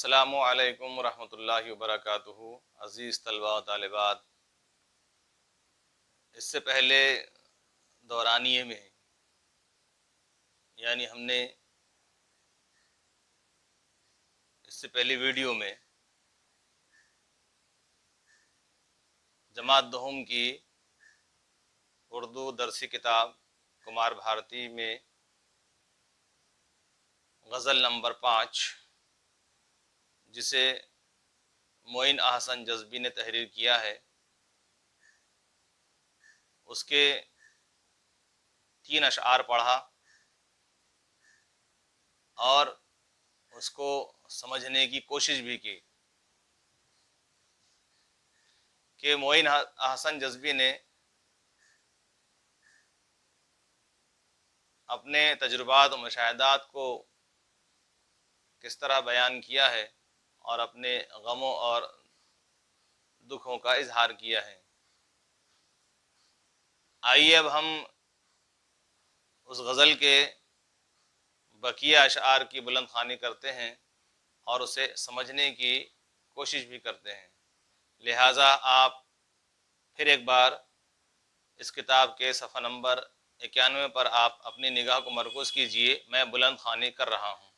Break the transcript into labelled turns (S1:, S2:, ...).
S1: السلام علیکم ورحمۃ اللہ وبرکاتہ۔ عزیز طلباء و طالبات، اس سے پہلے دورانیے میں یعنی ہم نے اس سے پہلی ویڈیو میں جماعت دہم کی اردو درسی کتاب کمار بھارتی میں غزل نمبر 5 جسے معین احسن جذبی نے تحریر کیا ہے، اس کے 3 اشعار پڑھا اور اس کو سمجھنے کی کوشش بھی کی کہ معین احسن جذبی نے اپنے تجربات و مشاہدات کو کس طرح بیان کیا ہے اور اپنے غموں اور دکھوں کا اظہار کیا ہے۔ آئیے اب ہم اس غزل کے بقیہ اشعار کی بلند خوانی کرتے ہیں اور اسے سمجھنے کی کوشش بھی کرتے ہیں۔ لہٰذا آپ پھر ایک بار اس کتاب کے صفحہ نمبر 91 پر آپ اپنی نگاہ کو مرکوز کیجئے، میں بلند خوانی کر رہا ہوں۔